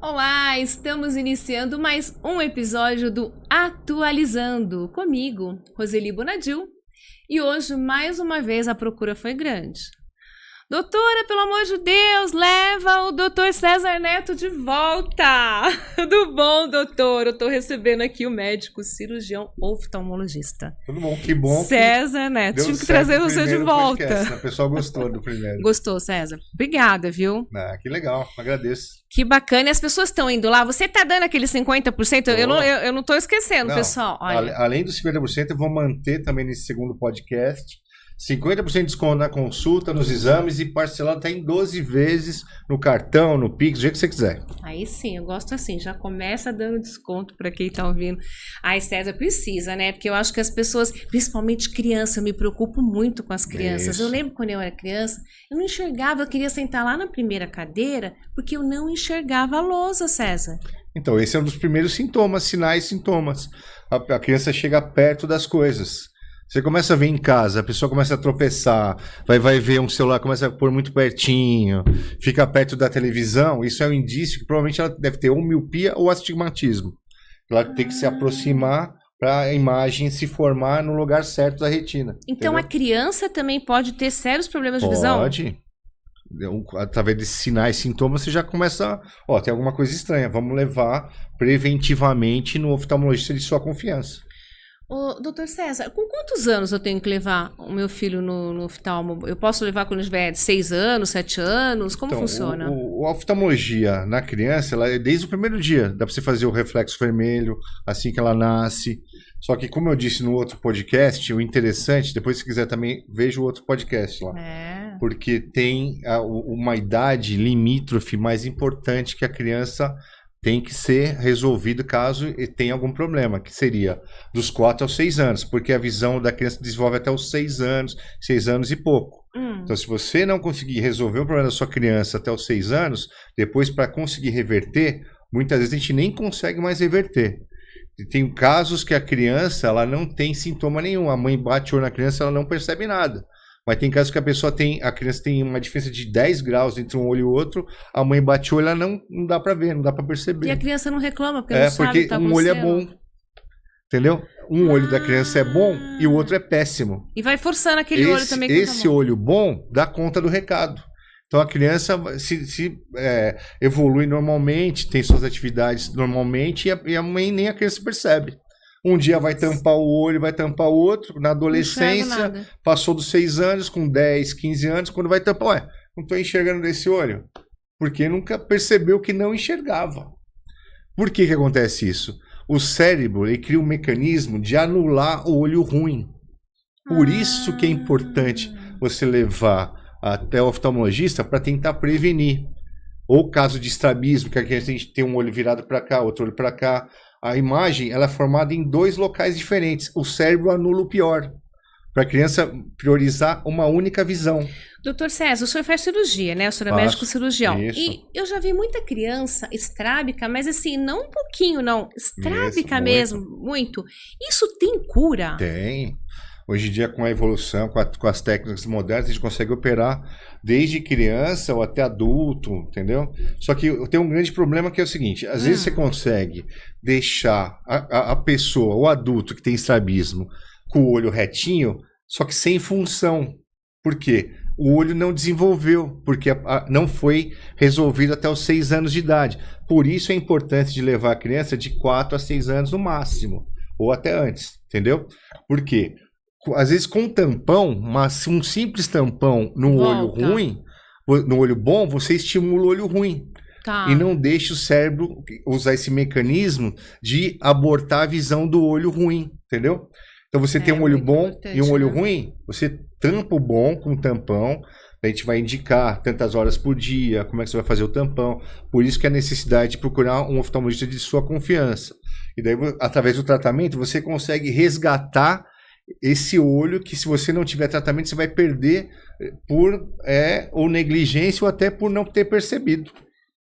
Olá, estamos iniciando mais um episódio do Atualizando, comigo, Roseli Bonadil. E hoje, mais uma vez, a procura foi grande. Doutora, pelo amor de Deus, leva o doutor César Neto de volta! Tudo bom, doutor? Eu tô recebendo aqui o médico cirurgião oftalmologista. Tudo bom, que bom. César Neto, tive que trazer você de volta. Podcast, o pessoal gostou do primeiro. Gostou, César? Obrigada, viu? Ah, que legal, agradeço. Que bacana, e as pessoas estão indo lá. Você tá dando aquele 50%? Eu não tô esquecendo, não, pessoal. Olha. Além dos 50%, eu vou manter também nesse segundo podcast 50% de desconto na consulta, nos exames e parcelado até em 12 vezes no cartão, no Pix, do jeito que você quiser. Aí sim, eu gosto assim, já começa dando desconto para quem tá ouvindo. Ai, César, precisa, né? Porque eu acho que as pessoas, principalmente criança, eu me preocupo muito com as crianças. Isso. Eu lembro quando eu era criança, eu não enxergava, eu queria sentar lá na primeira cadeira, porque eu não enxergava a lousa, César. Então, esse é um dos primeiros sintomas, sinais e sintomas. A criança chega perto das coisas. Você começa a ver em casa, a pessoa começa a tropeçar, vai ver um celular, começa a pôr muito pertinho, fica perto da televisão, isso é um indício que provavelmente ela deve ter ou miopia ou astigmatismo. Ela tem que se aproximar para a imagem se formar no lugar certo da retina. Então, entendeu? a criança também pode ter sérios problemas de visão? Pode. Através desses sinais, sintomas, você já começa tem alguma coisa estranha, vamos levar preventivamente no oftalmologista de sua confiança. Ô, doutor César, com quantos anos eu tenho que levar o meu filho no oftalmo? Eu posso levar quando ele tiver 6 anos, 7 anos? Como funciona? A oftalmologia na criança, ela é desde o primeiro dia. Dá para você fazer o reflexo vermelho assim que ela nasce. Só que, como eu disse no outro podcast, o interessante, depois se quiser também, veja o outro podcast lá. Porque tem uma idade limítrofe mais importante que a criança tem que ser resolvido caso tenha algum problema, que seria dos 4 aos 6 anos, porque a visão da criança desenvolve até os 6 anos e pouco. Então, se você não conseguir resolver o problema da sua criança até os 6 anos, depois para conseguir reverter, muitas vezes a gente nem consegue mais reverter. E tem casos que a criança ela não tem sintoma nenhum, a mãe bate o olho na criança, ela não percebe nada. Mas tem casos que a criança tem uma diferença de 10 graus entre um olho e o outro, a mãe bate o olho, ela não dá pra ver, não dá pra perceber. E a criança não reclama, porque não sabe o que tá um olho é bom, entendeu? Um olho da criança é bom e o outro é péssimo. E vai forçando aquele olho também. Esse olho bom dá conta do recado. Então a criança se evolui normalmente, tem suas atividades normalmente e a mãe nem a criança percebe. Um dia vai tampar o olho, vai tampar o outro. Na adolescência, passou dos 6 anos, com 10, 15 anos, quando vai tampar, não estou enxergando desse olho. Porque nunca percebeu que não enxergava. Por que acontece isso? O cérebro ele cria um mecanismo de anular o olho ruim. Por isso que é importante você levar até o oftalmologista para tentar prevenir. Ou caso de estrabismo, que a gente tem um olho virado para cá, outro olho para cá. A imagem ela é formada em 2 locais diferentes. O cérebro anula o pior. Para a criança priorizar uma única visão. Doutor César, o senhor faz cirurgia, né? O senhor é médico cirurgião. Isso. E eu já vi muita criança estrábica, mas assim, não um pouquinho, não. Estrábica mesmo, muito. Isso tem cura? Tem. Hoje em dia, com a evolução, com as técnicas modernas, a gente consegue operar desde criança ou até adulto, entendeu? Só que tem um grande problema que é o seguinte, às vezes você consegue deixar a pessoa, o adulto que tem estrabismo, com o olho retinho, só que sem função. Por quê? O olho não desenvolveu, porque não foi resolvido até os 6 anos de idade. Por isso é importante de levar a criança de 4 a 6 anos no máximo, ou até antes, entendeu? Por quê? Às vezes com tampão, mas um simples tampão no olho ruim, no olho bom, você estimula o olho ruim. E não deixa o cérebro usar esse mecanismo de abortar a visão do olho ruim, entendeu? Então você tem um olho bom e um olho ruim, você tampa o bom com tampão, a gente vai indicar tantas horas por dia, como é que você vai fazer o tampão. Por isso que a necessidade de procurar um oftalmologista de sua confiança. E daí, através do tratamento, você consegue resgatar esse olho que, se você não tiver tratamento, você vai perder por ou negligência ou até por não ter percebido.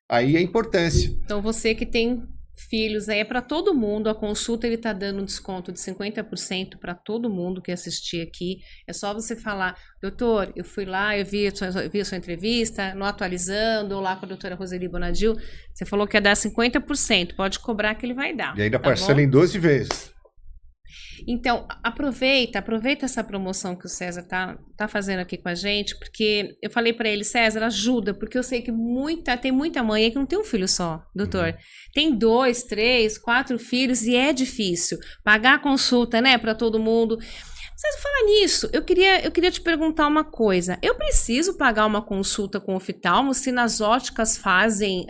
Aí a importância. Então você que tem filhos, aí é para todo mundo. A consulta ele tá dando um desconto de 50% para todo mundo que assistir aqui. É só você falar, doutor, eu fui lá, eu vi a sua entrevista, no Atualizando, ou lá com a doutora Roseli Bonadil, você falou que ia dar 50%, pode cobrar que ele vai dar. E ainda tá parcela bom? em 12 vezes. Então, aproveita essa promoção que o César tá fazendo aqui com a gente, porque eu falei para ele, César, ajuda, porque eu sei que tem muita mãe aí que não tem um filho só, doutor. Tem 2, 3, 4 filhos e é difícil pagar a consulta, né, para todo mundo. César, fala nisso, eu queria te perguntar uma coisa. Eu preciso pagar uma consulta com oftalmo se nas óticas fazem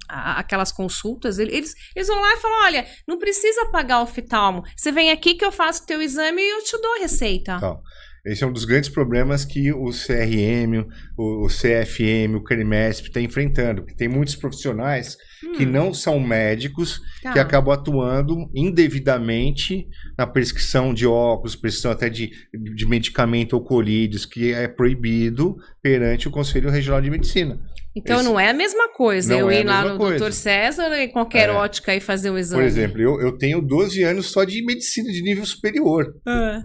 aquelas consultas? Eles vão lá e falam, olha, não precisa pagar oftalmo. Você vem aqui que eu faço o teu exame e eu te dou a receita. Então, esse é um dos grandes problemas que o CRM, o CFM, o CREMESP está enfrentando. Tem muitos profissionais que não são médicos, que acabam atuando indevidamente na prescrição de óculos, prescrição até de medicamento ou colírios, que é proibido perante o Conselho Regional de Medicina. Então não é a mesma coisa eu ir lá no Dr. César ou em qualquer ótica e fazer um exame. Por exemplo, eu tenho 12 anos só de medicina de nível superior.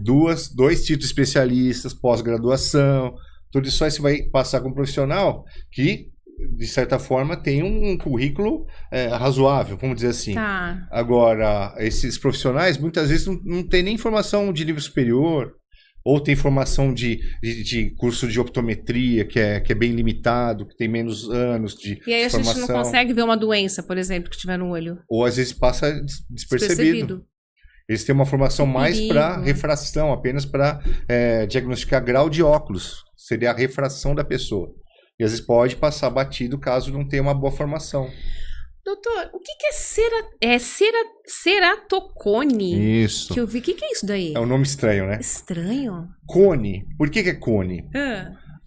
Dois títulos especialistas, pós-graduação, tudo isso aí você vai passar com um profissional que, de certa forma, tem um currículo razoável, vamos dizer assim. Agora, esses profissionais, muitas vezes, não têm nem formação de nível superior, ou tem formação de curso de optometria, que é bem limitado, que tem menos anos de formação. E aí a gente não consegue ver uma doença, por exemplo, que tiver no olho. Ou às vezes passa despercebido. Eles têm uma formação mais para refração, apenas para diagnosticar grau de óculos. Seria a refração da pessoa. E às vezes pode passar batido caso não tenha uma boa formação. Doutor, o que é ceratocone? Isso. Que eu vi. O que é isso daí? É um nome estranho, né? Estranho? Cone. Por que é cone?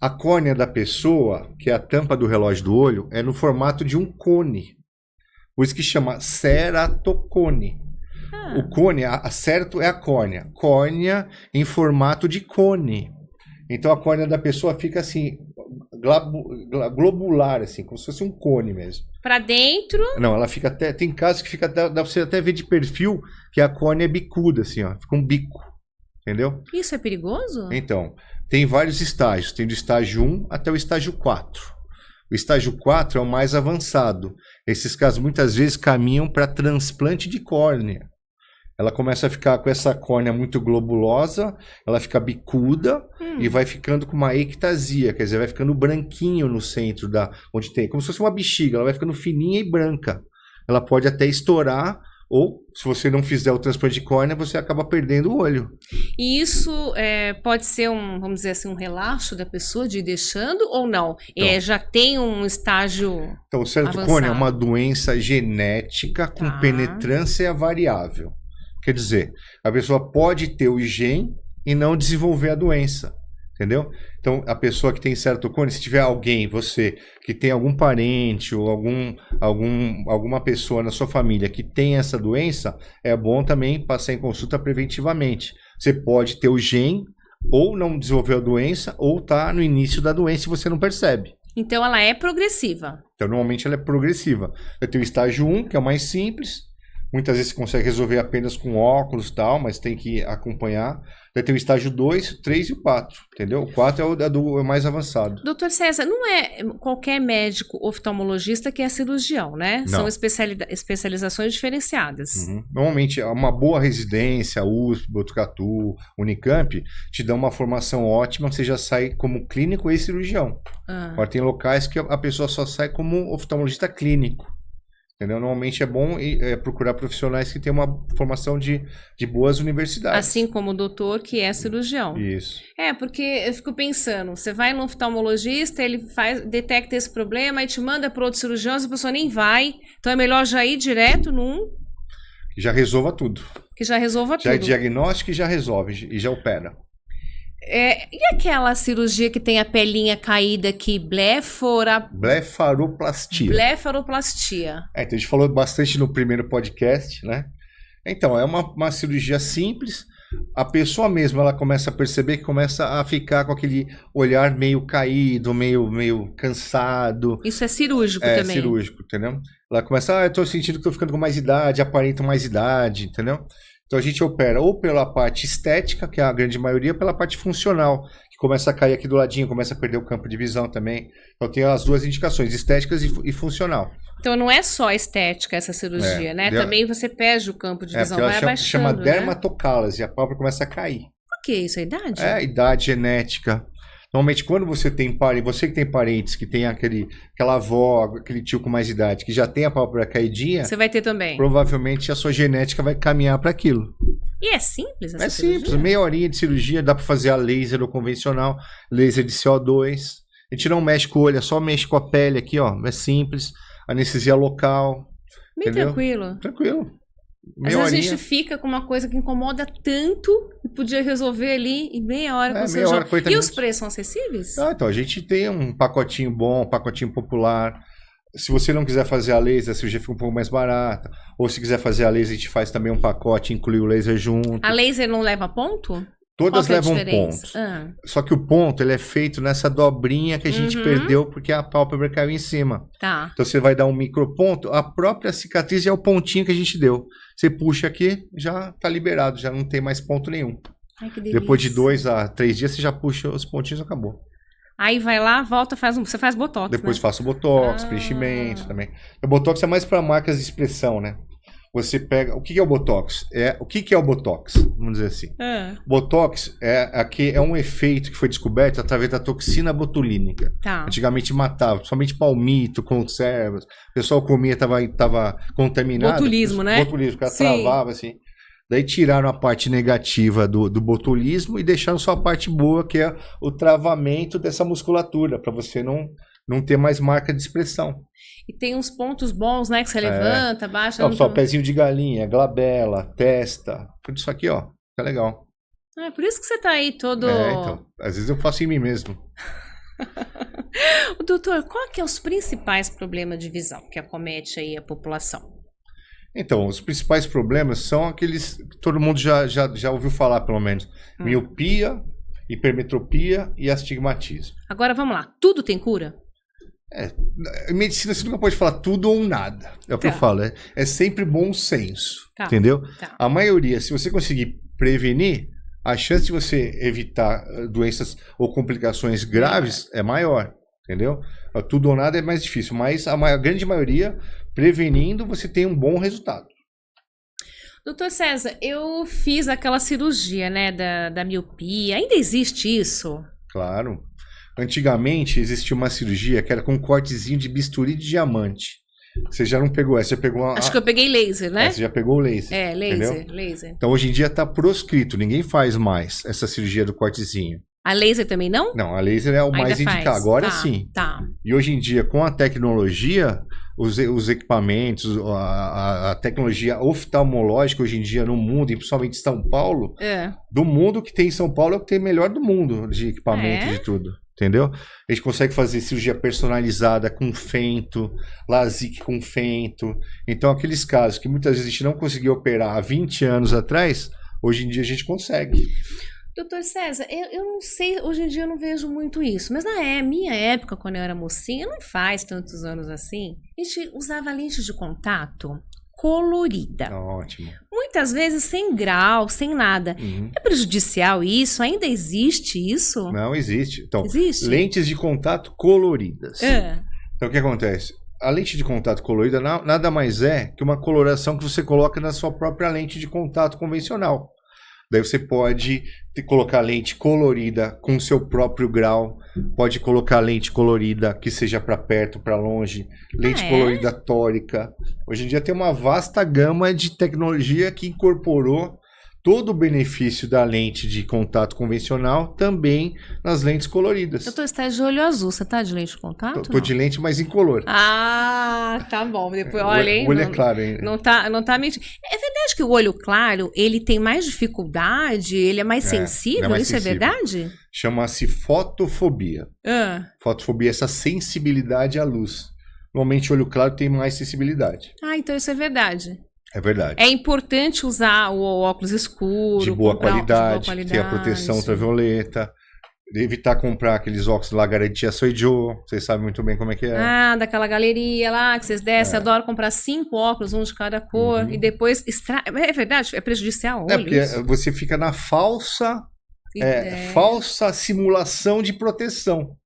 A córnea da pessoa, que é a tampa do relógio do olho, é no formato de um cone. Por isso que chama ceratocone. O cone, certo é a córnea. Córnea em formato de cone. Então a córnea da pessoa fica assim, globular, assim, como se fosse um cone mesmo. Pra dentro? Não, ela fica até. Tem casos que fica. Dá pra você até ver de perfil que a córnea é bicuda, assim, ó. Fica um bico. Entendeu? Isso é perigoso? Então, tem vários estágios. Tem do estágio 1 até o estágio 4. O estágio 4 é o mais avançado. Esses casos muitas vezes caminham para transplante de córnea. Ela começa a ficar com essa córnea muito globulosa, ela fica bicuda e vai ficando com uma ectasia, quer dizer, vai ficando branquinho no centro onde tem, como se fosse uma bexiga, ela vai ficando fininha e branca. Ela pode até estourar, ou se você não fizer o transplante de córnea, você acaba perdendo o olho. E isso pode ser vamos dizer assim, um relaxo da pessoa de ir deixando ou não? Então, já tem um estágio Então, o ceratocone é uma doença genética com penetrância variável. Quer dizer, a pessoa pode ter o gene e não desenvolver a doença, entendeu? Então, a pessoa que tem ceratocone, se tiver alguém, você, que tem algum parente ou alguma pessoa na sua família que tem essa doença, é bom também passar em consulta preventivamente. Você pode ter o gene ou não desenvolver a doença ou tá no início da doença e você não percebe. Então, ela é progressiva? Então, normalmente ela é progressiva. Eu tenho o estágio 1, que é o mais simples. Muitas vezes você consegue resolver apenas com óculos e tal, mas tem que acompanhar. Vai ter o estágio 2, 3 e o 4, entendeu? O 4 é o mais avançado. Doutor César, não é qualquer médico oftalmologista que é cirurgião, né? Não. São especializações diferenciadas. Normalmente, uma boa residência, USP, Botucatu, Unicamp, te dão uma formação ótima, você já sai como clínico e cirurgião. Agora tem locais que a pessoa só sai como oftalmologista clínico. Entendeu? Normalmente é bom procurar profissionais que têm uma formação de boas universidades. Assim como o doutor que é cirurgião. Isso. Porque eu fico pensando, você vai no oftalmologista, ele detecta esse problema e te manda para outro cirurgião, a pessoa nem vai. Então é melhor já ir direto num... Que já resolva tudo. Que já resolva tudo. Já é diagnóstico e já resolve, e já opera. E aquela cirurgia que tem a pelinha caída aqui, blefaroplastia. Blefaroplastia. Então a gente falou bastante no primeiro podcast, né? Então, é uma cirurgia simples. A pessoa mesma, ela começa a perceber que começa a ficar com aquele olhar meio caído, meio cansado. Isso é cirúrgico também? É cirúrgico, entendeu? Ela começa, eu tô sentindo que tô ficando com mais idade, aparento mais idade, entendeu? Então a gente opera ou pela parte estética, que é a grande maioria, ou pela parte funcional, que começa a cair aqui do ladinho, começa a perder o campo de visão também. Então tem as duas indicações, estéticas e funcional. Então não é só estética essa cirurgia, né? Também você perde o campo de visão, vai abaixando, chama dermatocálise, a pálpebra começa a cair. Por que isso? É a idade? É, idade, genética. Normalmente, quando você tem você que tem parentes que tem aquela avó, aquele tio com mais idade, que já tem a pálpebra caidinha, você vai ter também. Provavelmente a sua genética vai caminhar para aquilo. E é simples essa cirurgia? É simples, meia horinha de cirurgia, dá para fazer a laser ou convencional, laser de CO2. A gente não mexe com o olho, só mexe com a pele aqui, ó. É simples, anestesia local. Bem entendeu? Tranquilo. Tranquilo. Às vezes a gente fica com uma coisa que incomoda tanto e podia resolver ali em meia hora com o seu jogo. E os preços são acessíveis? Então, a gente tem um pacotinho bom, um pacotinho popular. Se você não quiser fazer a laser, a cirurgia fica um pouco mais barata. Ou se quiser fazer a laser, a gente faz também um pacote, inclui o laser junto. A laser não leva ponto? Todas levam ponto. Só que o ponto ele é feito nessa dobrinha que a gente perdeu porque a pálpebra caiu em cima. Tá. Então você vai dar um microponto, a própria cicatriz é o pontinho que a gente deu. Você puxa aqui, já tá liberado, já não tem mais ponto nenhum. Ai, que delícia. Depois de 2 a 3 dias, você já puxa os pontinhos e acabou. Aí vai lá, volta, você faz botox, depois faço botox, preenchimento também. O botox é mais para marcas de expressão, né? Você pega... O que é o botox? O que é o botox? Vamos dizer assim. Botox é um efeito que foi descoberto através da toxina botulínica. Tá. Antigamente matava, somente palmito, conservas. O pessoal comia, tava contaminado. Botulismo, né? Botulismo, o cara travava assim. Daí tiraram a parte negativa do botulismo e deixaram só a parte boa, que é o travamento dessa musculatura, para você não ter mais marca de expressão. E tem uns pontos bons, né? Que você levanta, baixa. Só pezinho de galinha, glabela, testa. Tudo isso aqui, ó. Fica legal. É por isso que você tá aí todo... então. Às vezes eu faço em mim mesmo. Doutor, qual que é os principais problemas de visão que acomete aí a população? Então, os principais problemas são aqueles que todo mundo já ouviu falar, pelo menos. Miopia, hipermetropia e astigmatismo. Agora vamos lá. Tudo tem cura? Em medicina você nunca pode falar tudo ou nada. É o que eu falo. É sempre bom senso. Entendeu? A maioria, se você conseguir prevenir, a chance de você evitar doenças ou complicações graves é maior. Entendeu? Tudo ou nada é mais difícil. Mas a grande maioria, prevenindo, você tem um bom resultado. Doutor César, eu fiz aquela cirurgia, né, da miopia. Ainda existe isso? Claro. Antigamente existia uma cirurgia que era com um cortezinho de bisturi de diamante. Você já não pegou essa, você pegou Acho que eu peguei laser, né? Você já pegou o laser. Laser. Então hoje em dia está proscrito, ninguém faz mais essa cirurgia do cortezinho. A laser também não? Não, a laser é o mais indicado. Agora sim. Tá. E hoje em dia, com a tecnologia, os equipamentos, a tecnologia oftalmológica hoje em dia no mundo, e principalmente em São Paulo, do mundo que tem em São Paulo é o que tem melhor do mundo de equipamento, de tudo. Entendeu? A gente consegue fazer cirurgia personalizada com fento, LASIK com fento. Então, aqueles casos que muitas vezes a gente não conseguia operar há 20 anos atrás, hoje em dia a gente consegue. Doutor César, eu não sei, hoje em dia eu não vejo muito isso, mas na minha época, quando eu era mocinha, não faz tantos anos assim, a gente usava lente de contato colorida. Ótimo. Muitas vezes sem grau, sem nada. É prejudicial isso? Ainda existe isso? Não, existe. Então, existe? Lentes de contato coloridas. Então, o que acontece? A lente de contato colorida nada mais é que uma coloração que você coloca na sua própria lente de contato convencional. Daí você pode colocar lente colorida com seu próprio grau, pode colocar lente colorida que seja para perto, para longe, lente colorida tórica. Hoje em dia tem uma vasta gama de tecnologia que incorporou todo o benefício da lente de contato convencional também nas lentes coloridas. Doutor, você tá de olho azul, você tá de lente de contato? Tô de lente, mas incolor. Ah, tá bom. Depois, olha, hein? O olho é claro ainda. Não tá mentindo. É verdade que o olho claro, ele tem mais dificuldade, ele é mais sensível? Mais isso sensível. É verdade? Chama-se fotofobia. Fotofobia é essa sensibilidade à luz. Normalmente o olho claro tem mais sensibilidade. Ah, então isso é verdade. É verdade. É importante usar o óculos escuro. De boa qualidade, tem a proteção ultravioleta. Evitar comprar aqueles óculos lá, Garantia Sou Joe, vocês sabem muito bem como é que é. Ah, daquela galeria lá que vocês descem, adoro comprar 5 óculos, um de cada cor, e depois É verdade, é prejudicial ao olho porque isso? você fica na falsa simulação de proteção.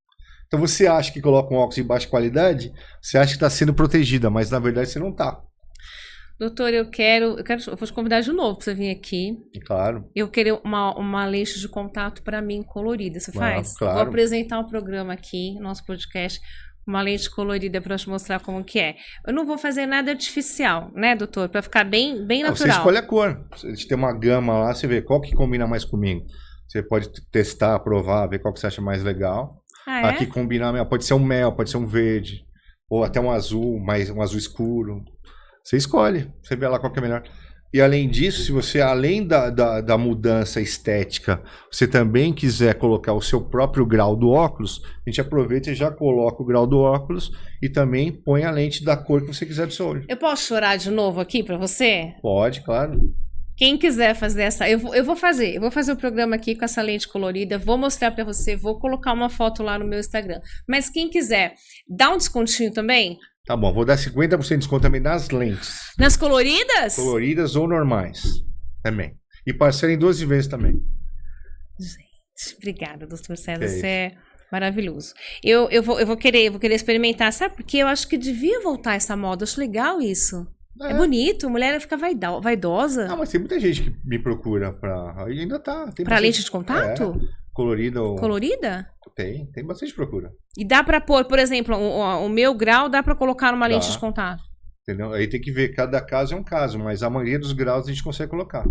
Então você acha que coloca um óculos de baixa qualidade, você acha que está sendo protegida, mas na verdade você não está. Doutor, eu vou te convidar de novo para você vir aqui. Claro. Eu queria uma lente de contato para mim colorida. Você faz? Claro. Vou apresentar o programa aqui, nosso podcast, uma lente colorida para te mostrar como que é. Eu não vou fazer nada artificial, né, doutor? Para ficar bem natural. Você escolhe a cor. A gente tem uma gama lá, você vê qual que combina mais comigo. Você pode testar, provar, ver qual que você acha mais legal. Aqui combina, pode ser um mel, pode ser um verde, ou até um azul, um azul escuro. Você escolhe, você vê lá qual que é melhor. E além disso, se você, além da mudança estética, você também quiser colocar o seu próprio grau do óculos, a gente aproveita e já coloca o grau do óculos e também põe a lente da cor que você quiser do seu olho. Eu posso chorar de novo aqui para você? Pode, claro. Quem quiser fazer eu vou fazer o programa aqui com essa lente colorida, vou mostrar para você, vou colocar uma foto lá no meu Instagram. Mas quem quiser, dá um descontinho também? Tá bom, vou dar 50% de desconto também nas lentes. Nas coloridas? Coloridas ou normais também. E parcela em 12 vezes também. Gente, obrigada, doutor César, você é maravilhoso. Eu vou querer experimentar, sabe? Porque eu acho que devia voltar essa moda, acho legal isso. É bonito, mulher fica vaidosa. Não, mas tem muita gente que me procura e ainda tá. Pra lente de contato? Colorida ou... Colorida? Tem bastante procura. E dá pra pôr, por exemplo, o meu grau dá pra colocar numa lente de contato? Entendeu? Aí tem que ver, cada caso é um caso, mas a maioria dos graus a gente consegue colocar.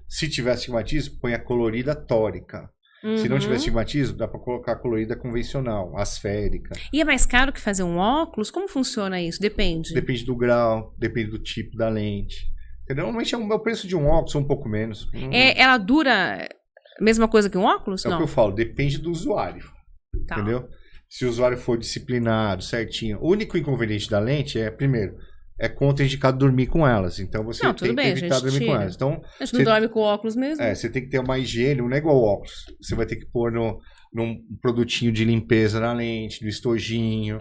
Se tiver astigmatismo, põe a colorida tórica. Se não tiver astigmatismo, dá pra colocar a colorida convencional, asférica. E é mais caro que fazer um óculos? Como funciona isso? Depende. Depende do grau, depende do tipo da lente. Entendeu? Normalmente é o preço de um óculos, um pouco menos. Ela dura a mesma coisa que um óculos? É o que eu falo, depende do usuário. Tá. Entendeu? Se o usuário for disciplinado, certinho. O único inconveniente da lente é, primeiro, é contraindicado dormir com elas. Então você tem que evitar dormir com elas. Então, a gente não dorme com óculos mesmo? Você tem que ter uma higiene, não é igual óculos. Você vai ter que pôr num produtinho de limpeza na lente, no estojinho,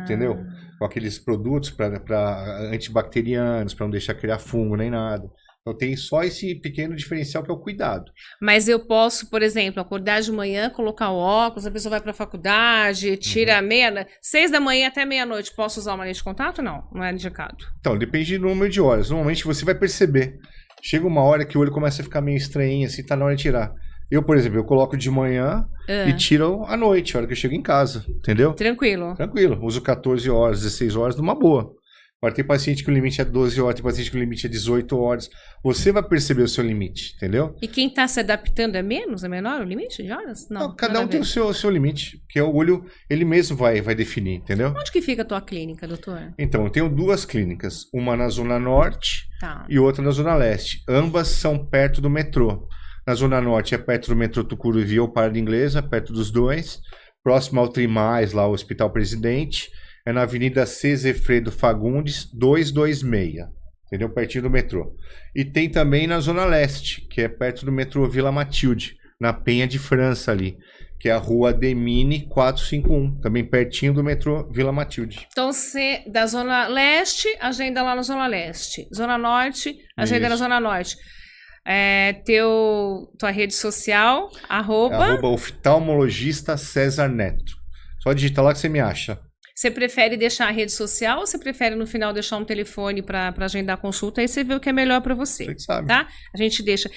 entendeu? Com aqueles produtos para antibacterianos, para não deixar criar fungo nem nada. Então tem só esse pequeno diferencial que é o cuidado. Mas eu posso, por exemplo, acordar de manhã, colocar o óculos, a pessoa vai para a faculdade, tira 6 da manhã até meia-noite, posso usar uma lente de contato? Não é indicado. Então, depende do número de horas. Normalmente você vai perceber. Chega uma hora que o olho começa a ficar meio estranho, assim, tá na hora de tirar. Eu, por exemplo, eu coloco de manhã e tiro à noite, a hora que eu chego em casa, entendeu? Tranquilo. Uso 14 horas, 16 horas numa boa. Agora tem paciente que o limite é 12 horas, tem paciente que o limite é 18 horas. Você vai perceber o seu limite, entendeu? E quem está se adaptando é menos? É menor o limite de horas? Não, cada um tem o seu limite, que é o olho, ele mesmo vai definir, entendeu? Onde que fica a tua clínica, doutor? Então, eu tenho 2 clínicas, uma na Zona Norte e outra na Zona Leste. Ambas são perto do metrô. Na Zona Norte é perto do metrô Tucuruvi ou Parada Inglesa, perto dos dois. Próximo ao Trimais, lá o Hospital Presidente. É na Avenida C. Zefredo Fagundes, 226, entendeu? Pertinho do metrô. E tem também na Zona Leste, que é perto do metrô Vila Matilde, na Penha de França ali, que é a Rua Demine 451, também pertinho do metrô Vila Matilde. Então, você, da Zona Leste, agenda lá na Zona Leste. Zona Norte, agenda na Zona Norte. Tua rede social, @ oftalmologista César Neto. Só digitar lá que você me acha. Você prefere deixar a rede social ou você prefere no final deixar um telefone para agendar a consulta? Aí você vê o que é melhor para você. Você sabe. Tá? A gente deixa.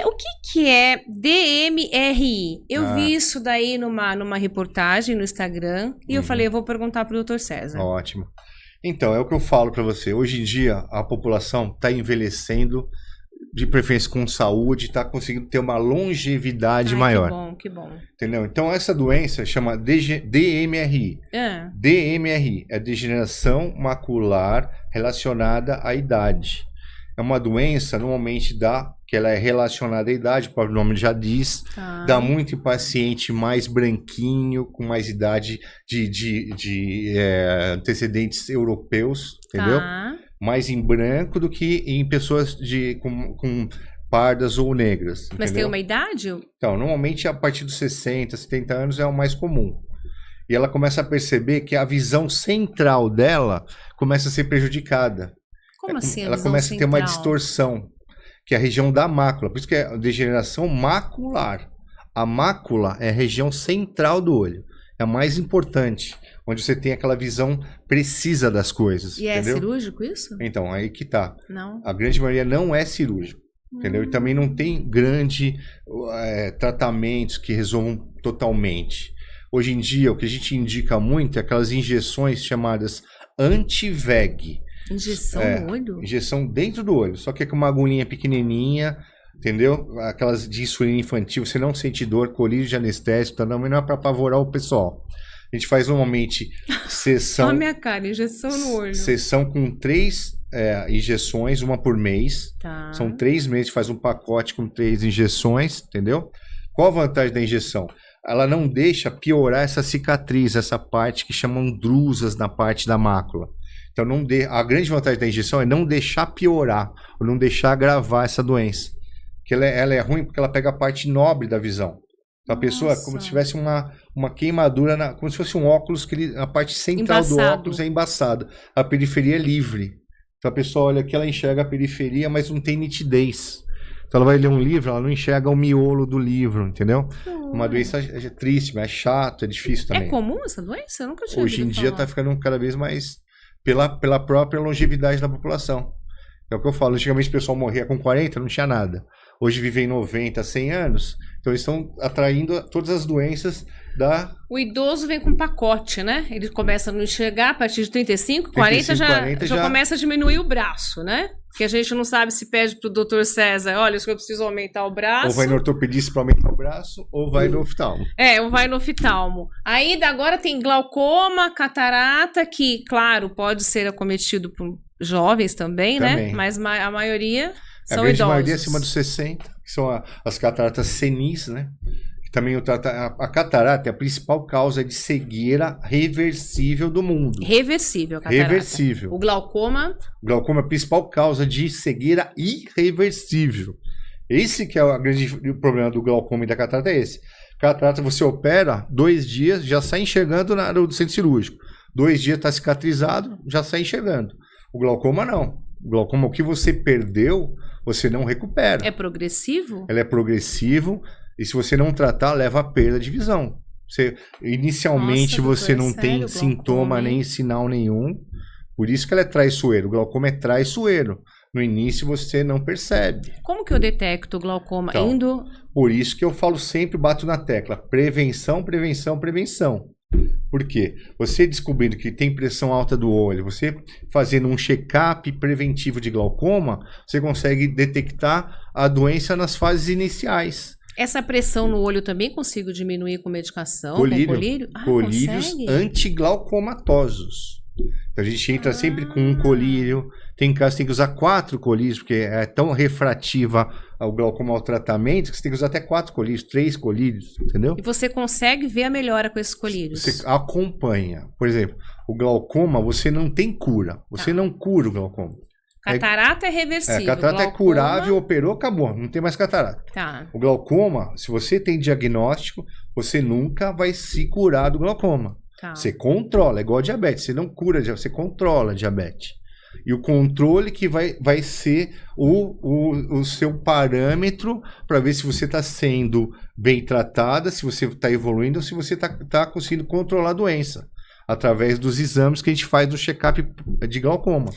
O que é DMRI? Eu vi isso daí numa reportagem no Instagram e eu falei, eu vou perguntar pro Dr. César. Ótimo. Então, é o que eu falo para você. Hoje em dia, a população está envelhecendo, de preferência com saúde, está conseguindo ter uma longevidade maior. Que bom. Entendeu? Então, essa doença chama DMRI. DMRI é degeneração macular relacionada à idade. É uma doença, normalmente, que ela é relacionada à idade, o próprio nome já diz, dá muito em paciente mais branquinho, com mais idade de antecedentes europeus, entendeu? Mais em branco do que em pessoas com pardas ou negras. Mas entendeu? tem uma idade? Então, normalmente a partir dos 60, 70 anos é o mais comum. E ela começa a perceber que a visão central dela começa a ser prejudicada. Como assim? Ela começa a ter uma distorção, que é a região da mácula. Por isso que é a degeneração macular. A mácula é a região central do olho. É a mais importante, onde você tem aquela visão precisa das coisas. E entendeu? É cirúrgico isso? Então, aí que tá. Não. A grande maioria não é cirúrgico. Entendeu? E também não tem tratamentos que resolvam totalmente. Hoje em dia, o que a gente indica muito é aquelas injeções chamadas anti-VEG. Injeção no olho? Injeção dentro do olho, só que é com uma agulhinha pequenininha, entendeu? Aquelas de insulina infantil, você não sente dor, colírio de anestésico, não é para apavorar o pessoal. A gente faz normalmente sessão... Olha a minha cara, injeção no olho. Sessão com 3 injeções, uma por mês. Tá. São 3 meses, faz um pacote com 3 injeções, entendeu? Qual a vantagem da injeção? Ela não deixa piorar essa cicatriz, essa parte que chamam drusas na parte da mácula. Então, a grande vantagem da injeção é não deixar piorar, ou não deixar agravar essa doença. Porque ela é ruim porque ela pega a parte nobre da visão. Então, a pessoa é como se tivesse uma queimadura, como se fosse um óculos, que a parte central do óculos é embaçada. A periferia é livre. Então, a pessoa olha aqui, ela enxerga a periferia, mas não tem nitidez. Então, ela vai ler um livro, ela não enxerga o miolo do livro, entendeu? Uma doença triste, mas é chato, é difícil também. É comum essa doença? Eu nunca tinha Hoje em dia está ficando cada vez mais pela própria longevidade da população. É o que eu falo, antigamente o pessoal morria com 40, não tinha nada. Hoje vivem 90, 100 anos, então eles estão atraindo todas as doenças da... O idoso vem com pacote, né? Ele começa a não enxergar a partir de 35, 40 já começa a diminuir o braço, né? Porque a gente não sabe se pede pro Dr. César, olha, eu preciso aumentar o braço. Ou vai no ortopedista para aumentar o braço, ou vai no oftalmo. Ou vai no oftalmo. Aí agora tem glaucoma, catarata, que, claro, pode ser acometido por jovens também, né? Mas a maioria são idosos. A grande maioria acima dos 60, que são as cataratas senis, né? Que também a catarata é a principal causa de cegueira reversível do mundo. Reversível, a catarata. Reversível. O glaucoma? O glaucoma é a principal causa de cegueira irreversível. Esse que é o grande problema do glaucoma e da catarata, é esse. Catarata você opera, 2 dias, já sai enxergando no centro cirúrgico. 2 dias está cicatrizado, já sai enxergando. O glaucoma não. O glaucoma, o que você perdeu, você não recupera. É progressivo? Ele é progressivo. E se você não tratar, leva a perda de visão. Inicialmente você não tem sintoma nem sinal nenhum. Por isso que ela é traiçoeiro. O glaucoma é traiçoeiro. No início você não percebe. Como que eu detecto o glaucoma? Então, por isso que eu falo sempre, bato na tecla. Prevenção, prevenção, prevenção. Por quê? Você descobrindo que tem pressão alta do olho, você fazendo um check-up preventivo de glaucoma, você consegue detectar a doença nas fases iniciais. Essa pressão no olho também consigo diminuir com medicação? Com colírio? Colírios antiglaucomatosos. Então a gente entra sempre com um colírio. Tem casos que tem que usar 4 colírios, porque é tão refrativa o glaucoma ao tratamento que você tem que usar até 4 colírios, 3 colírios, entendeu? E você consegue ver a melhora com esses colírios? Você acompanha. Por exemplo, o glaucoma, você não tem cura. Você não cura o glaucoma. Catarata é reversível. Catarata glaucoma... é curável, operou, acabou. Não tem mais catarata. Tá. O glaucoma, se você tem diagnóstico, você nunca vai se curar do glaucoma. Tá. Você controla, é igual a diabetes. Você não cura, você controla a diabetes. E o controle que vai ser o seu parâmetro para ver se você está sendo bem tratada, se você está evoluindo ou se você está conseguindo controlar a doença. Através dos exames que a gente faz no check-up de glaucoma.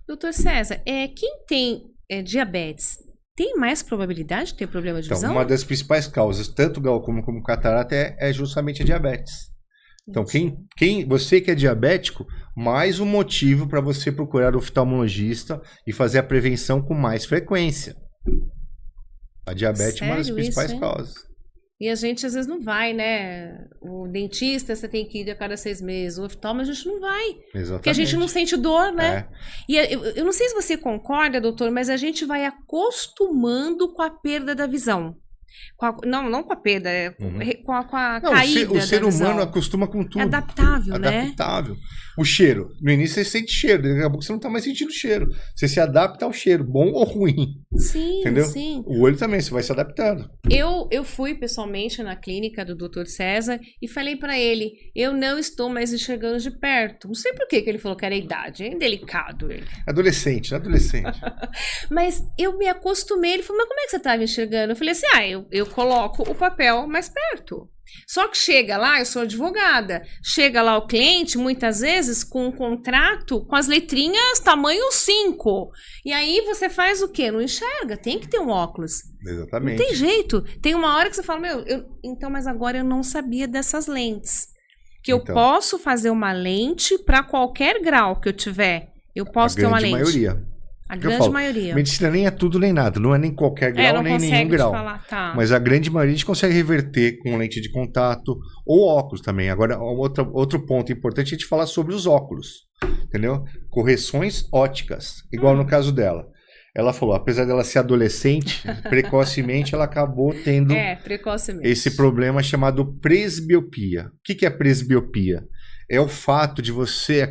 Doutor César, quem tem diabetes tem mais probabilidade de ter problema de visão? Então, uma das principais causas, tanto glaucoma como catarata, é justamente a diabetes. Então, você que é diabético, mais um motivo para você procurar o oftalmologista e fazer a prevenção com mais frequência. A diabetes é uma das principais causas. E a gente às vezes não vai, né? O dentista você tem que ir a cada 6 meses. O oftalmo a gente não vai. Exatamente. Porque a gente não sente dor, né? E eu não sei se você concorda, doutor, mas a gente vai acostumando com a perda da visão. Não com a perda, com a não, caída o ser da visão. humano acostuma com tudo. É adaptável, né? Adaptável. O cheiro. No início você sente cheiro, daqui a pouco você não tá mais sentindo cheiro. Você se adapta ao cheiro, bom ou ruim. Sim, entendeu? sim. O olho também, você vai se adaptando. Eu fui pessoalmente na clínica do Dr. César e falei pra ele, eu não estou mais enxergando de perto. Não sei por que ele falou que era a idade, é delicado ele. Adolescente. Mas eu me acostumei, ele falou, mas como é que você estava enxergando? Eu falei assim, eu coloco o papel mais perto. Só que chega lá, eu sou advogada, chega lá o cliente, muitas vezes, com um contrato com as letrinhas tamanho 5. E aí você faz o quê? Não enxerga, tem que ter um óculos. Exatamente. Não tem jeito. Tem uma hora que você fala, então, mas agora eu não sabia dessas lentes. Que eu posso fazer uma lente para qualquer grau que eu tiver. Eu posso ter uma lente. A grande maioria. A grande maioria. Medicina nem é tudo nem nada, não é nem qualquer grau, nem nenhum grau. Tá. Mas a grande maioria a gente consegue reverter com lente de contato ou óculos também. Agora, outro ponto importante é a gente falar sobre os óculos, entendeu? Correções óticas, igual no caso dela. Ela falou, apesar dela ser adolescente, precocemente ela acabou tendo esse problema chamado presbiopia. O que é presbiopia? É o fato de você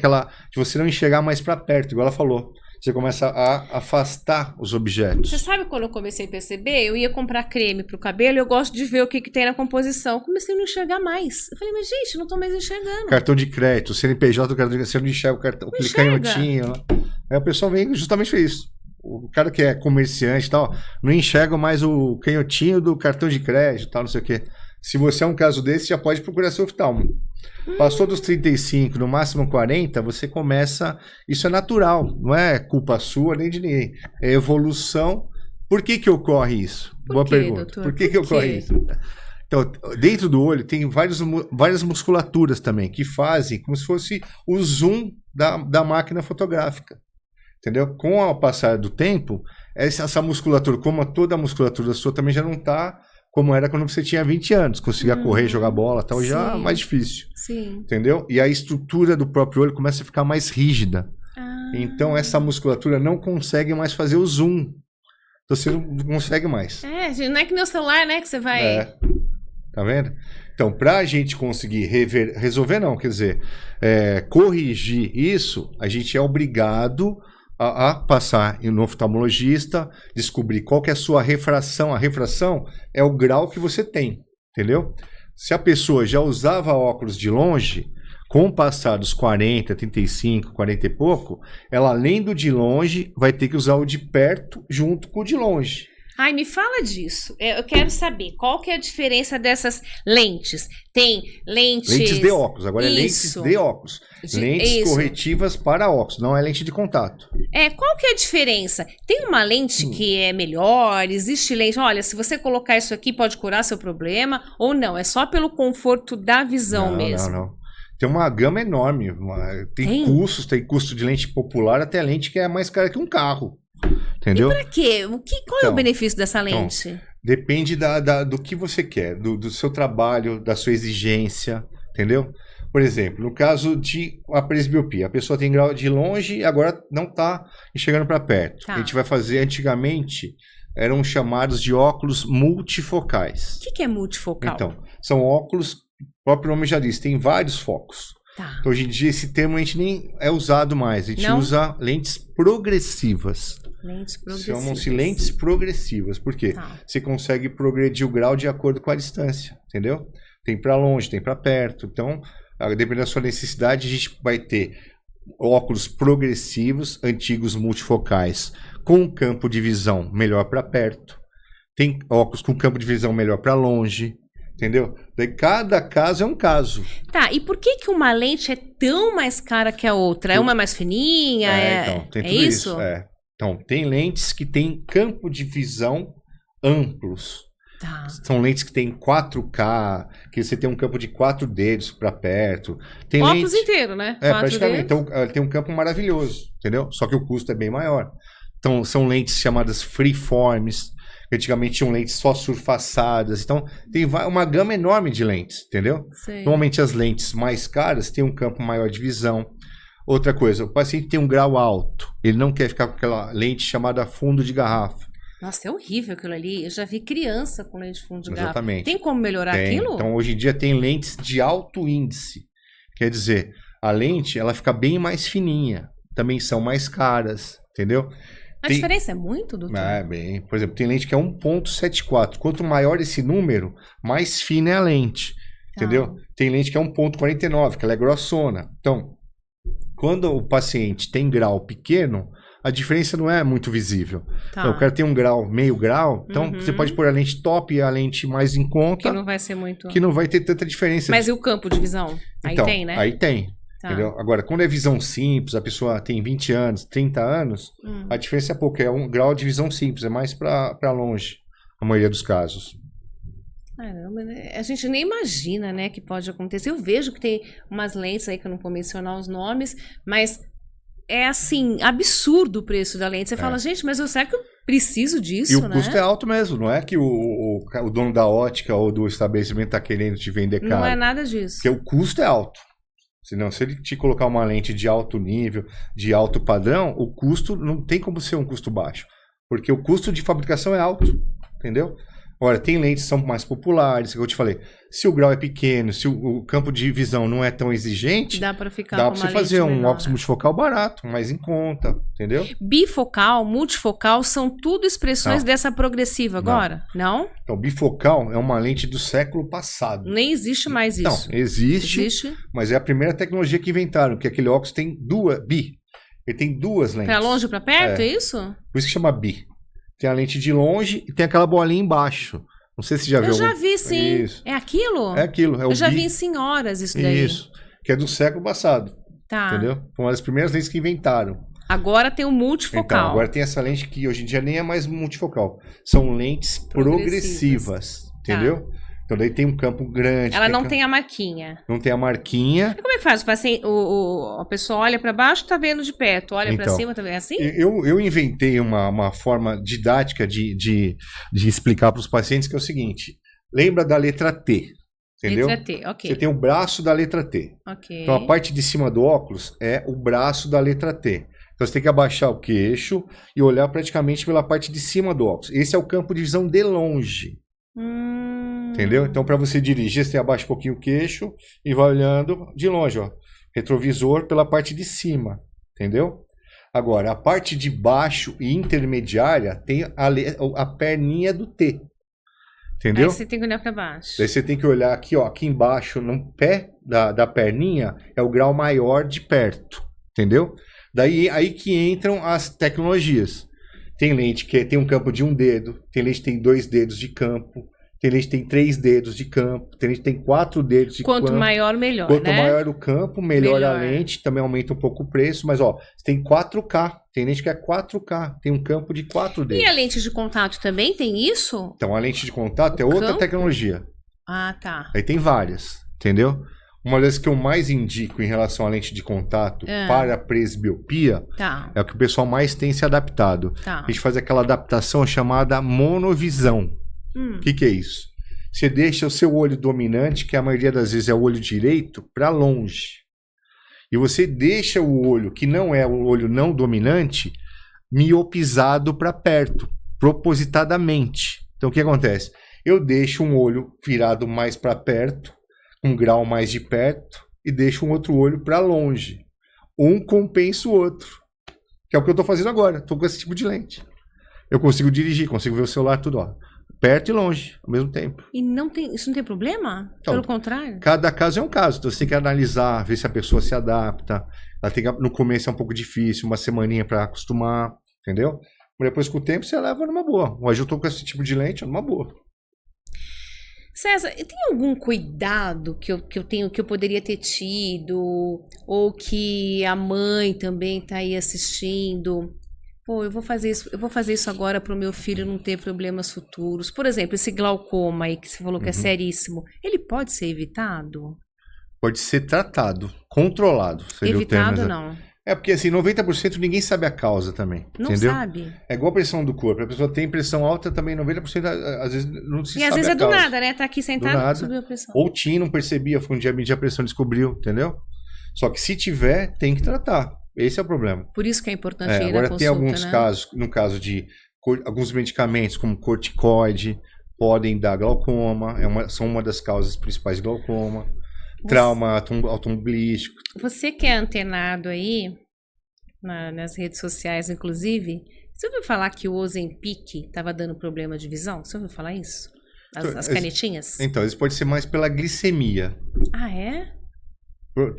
não enxergar mais para perto, igual ela falou. Você começa a afastar os objetos. Você sabe quando eu comecei a perceber? Eu ia comprar creme pro cabelo e eu gosto de ver o que tem na composição. Comecei a não enxergar mais. Eu falei, mas gente, não tô mais enxergando. Cartão de crédito, CNPJ do cartão de crédito, você não enxerga o cartão, aquele canhotinho. Aí o pessoal vem justamente por isso. O cara que é comerciante e tal, não enxerga mais o canhotinho do cartão de crédito, tal, não sei o quê. Se você é um caso desse, já pode procurar seu oftalmo. Passou dos 35, no máximo 40, você começa... Isso é natural, não é culpa sua nem de ninguém. É evolução. Por que ocorre isso? Boa pergunta. Doutor? Por que ocorre isso? Então, dentro do olho tem várias musculaturas também, que fazem como se fosse o zoom da máquina fotográfica. Entendeu? Com o passar do tempo, essa musculatura, como toda a musculatura sua, também já não está... como era quando você tinha 20 anos, conseguia correr, jogar bola, tal, já é mais difícil. Sim. Entendeu? E a estrutura do próprio olho começa a ficar mais rígida. Então essa musculatura não consegue mais fazer o zoom. Então você não consegue mais. Não é que no celular, né, que você vai... Tá vendo? Então, para a gente conseguir resolver, não, quer dizer, corrigir isso, a gente é obrigado a passar no oftalmologista, descobrir qual que é a sua refração. A refração é o grau que você tem, entendeu? Se a pessoa já usava óculos de longe, com o passar dos 40, 35, 40 e pouco, ela além do de longe vai ter que usar o de perto junto com o de longe. Ai, me fala disso. Eu quero saber qual que é a diferença dessas lentes. Tem lentes de óculos, agora é lentes de óculos. Lentes corretivas para óculos, não é lente de contato. Qual que é a diferença? Tem uma lente que é melhor? Existe lente, olha, se você colocar isso aqui pode curar seu problema, ou não? É só pelo conforto da visão mesmo? Não. Tem uma gama enorme. Tem custo de lente popular até lente que é mais cara que um carro. Entendeu? E pra quê? Qual é o benefício dessa lente? Então, depende do que você quer, do seu trabalho, da sua exigência, entendeu? Por exemplo, no caso de a presbiopia, a pessoa tem grau de longe e agora não está enxergando para perto. A gente vai fazer, antigamente, eram chamados de óculos multifocais. O que é multifocal? Então, são óculos, o próprio nome já diz, tem vários focos. Então, hoje em dia, esse termo a gente nem é usado mais. A gente usa lentes progressivas. Chamam-se lentes progressivas. Por quê? Você consegue progredir o grau de acordo com a distância, entendeu? Tem para longe, tem para perto. Então, dependendo da sua necessidade, a gente vai ter óculos progressivos, antigos multifocais, com campo de visão melhor para perto. Tem óculos com campo de visão melhor para longe. Entendeu? Daí cada caso é um caso. E por que uma lente é tão mais cara que a outra? É uma mais fininha? Então, tem tudo isso. Então, tem lentes que têm campo de visão amplos. São lentes que tem 4K, que você tem um campo de 4 dedos para perto. Tem óculos inteiro, né? Praticamente. Então, tem um campo maravilhoso, entendeu? Só que o custo é bem maior. Então, são lentes chamadas freeforms. Antigamente tinham lentes só surfaçadas. Então, tem uma gama enorme de lentes, entendeu? Sim. Normalmente as lentes mais caras têm um campo maior de visão. Outra coisa, o paciente tem um grau alto. Ele não quer ficar com aquela lente chamada fundo de garrafa. Nossa, é horrível aquilo ali. Eu já vi criança com lente de fundo de garrafa. Exatamente. Tem como melhorar Tem. aquilo? Então, hoje em dia tem lentes de alto índice. Quer dizer, a lente, ela fica bem mais fininha. Também são mais caras, entendeu? A diferença é muito, doutor? Bem. Por exemplo, tem lente que é 1.74. Quanto maior esse número, mais fina é a lente. Entendeu? Tem lente que é 1.49, que ela é grossona. Então, quando o paciente tem grau pequeno, a diferença não é muito visível. Então, o cara tem um grau, meio grau, então você pode pôr a lente top e a lente mais em conta. Que não vai ser muito... Que não vai ter tanta diferença. Mas e o campo de visão? Aí então, tem, né? Aí tem. Entendeu? Agora, quando é visão simples, a pessoa tem 20 anos, 30 anos, a diferença é pouco. É um grau de visão simples, é mais para longe, na maioria dos casos. Caramba, a gente nem imagina, né, que pode acontecer. Eu vejo que tem umas lentes aí que eu não vou mencionar os nomes, mas é assim, absurdo o preço da lente. Você fala, gente, mas será que eu preciso disso, e o custo é alto mesmo, não é que o dono da ótica ou do estabelecimento está querendo te vender caro. Não é nada disso. Porque o custo é alto. Senão, se ele te colocar uma lente de alto nível, de alto padrão, o custo não tem como ser um custo baixo. Porque o custo de fabricação é alto, entendeu? Agora, tem lentes que são mais populares, que eu te falei. Se o grau é pequeno, se o campo de visão não é tão exigente, dá para ficar dá com para uma você fazer lente um menor. óculos multifocal barato, mais em conta, entendeu? Bifocal, multifocal, são tudo expressões dessa progressiva agora? Não? Então, bifocal é uma lente do século passado. Nem existe mais isso. Não, existe, mas é a primeira tecnologia que inventaram, que aquele óculos tem ele tem duas lentes. Para longe ou para perto, é isso? Por isso que chama bi. Tem a lente de longe e tem aquela bolinha embaixo. Não sei se você já viu. Eu já vi, sim. Isso. É aquilo? É aquilo. Eu já vi em senhoras isso daí. Isso. Que é do século passado. Tá. Entendeu? Foi uma das primeiras lentes que inventaram. Agora tem o multifocal. Então, agora tem essa lente que hoje em dia nem é mais multifocal. São lentes progressivas. Entendeu? Então daí tem um campo grande. Ela não tem a marquinha. Não tem a marquinha. E como é que faz? A pessoa olha para baixo, tá vendo de perto. Olha para cima, tá vendo assim? Eu inventei uma forma didática de explicar para os pacientes que é o seguinte. Lembra da letra T, entendeu? Letra T, ok. Você tem o braço da letra T. Ok. Então a parte de cima do óculos é o braço da letra T. Então você tem que abaixar o queixo e olhar praticamente pela parte de cima do óculos. Esse é o campo de visão de longe. Entendeu? Então, para você dirigir, você abaixa um pouquinho o queixo e vai olhando de longe, ó. Retrovisor pela parte de cima, entendeu? Agora, a parte de baixo e intermediária tem a perninha do T, entendeu? Aí você tem que olhar para baixo. Daí você tem que olhar aqui, ó, aqui embaixo, no pé da perninha, é o grau maior de perto, entendeu? Daí aí que entram as tecnologias. Tem lente que tem um campo de 1 dedo, tem lente que tem 2 dedos de campo, tem lente que tem 3 dedos de campo, tem lente que tem 4 dedos de campo. Quanto maior, melhor, Quanto né? maior o campo, melhor a lente, também aumenta um pouco o preço, mas ó, você tem 4K, tem lente que é 4K, tem um campo de 4 dedos. E a lente de contato também tem isso? Então a lente de contato é outra tecnologia. Ah, tá. Aí tem várias, entendeu? Uma das que eu mais indico em relação à lente de contato para a presbiopia é o que o pessoal mais tem se adaptado. A gente faz aquela adaptação chamada monovisão. O que é isso? Você deixa o seu olho dominante, que a maioria das vezes é o olho direito, para longe. E você deixa o olho, que não é o olho não dominante, miopizado para perto, propositadamente. Então o que acontece? Eu deixo um olho virado mais para perto, um grau mais de perto, e deixo um outro olho para longe. Um compensa o outro. Que é o que eu estou fazendo agora. Estou com esse tipo de lente. Eu consigo dirigir, consigo ver o celular tudo, ó. Perto e longe, ao mesmo tempo. E isso não tem problema? Então, pelo contrário? Cada caso é um caso. Então você tem que analisar, ver se a pessoa se adapta. Ela tem que, no começo é um pouco difícil, uma semaninha para acostumar, entendeu? Mas depois com o tempo você leva numa boa. Hoje eu estou com esse tipo de lente numa boa. César, tem algum cuidado que eu poderia ter tido, ou que a mãe também está aí assistindo? Pô, eu vou fazer isso agora para o meu filho não ter problemas futuros. Por exemplo, esse glaucoma aí que você falou que é seríssimo, ele pode ser evitado? Pode ser tratado, controlado. Evitado não. É porque assim, 90% ninguém sabe a causa também. Não entendeu? sabe. É igual a pressão do corpo. A pessoa tem pressão alta também, 90% às vezes não se sabe. E às vezes a é do causa. nada, né? Tá aqui sentado, subiu a pressão. Ou tinha, não percebia, foi um dia medir a pressão, descobriu, entendeu? Só que se tiver, tem que tratar. Esse é o problema. Por isso que é importante ir na agora consulta, tem alguns né? casos, no caso de alguns medicamentos, como corticoide, podem dar glaucoma, são uma das causas principais de glaucoma. Trauma automobilístico. Você que é antenado aí, nas redes sociais, inclusive, você ouviu falar que o Ozempic estava dando problema de visão? Você ouviu falar isso? As canetinhas? Então, isso pode ser mais pela glicemia. Ah, é?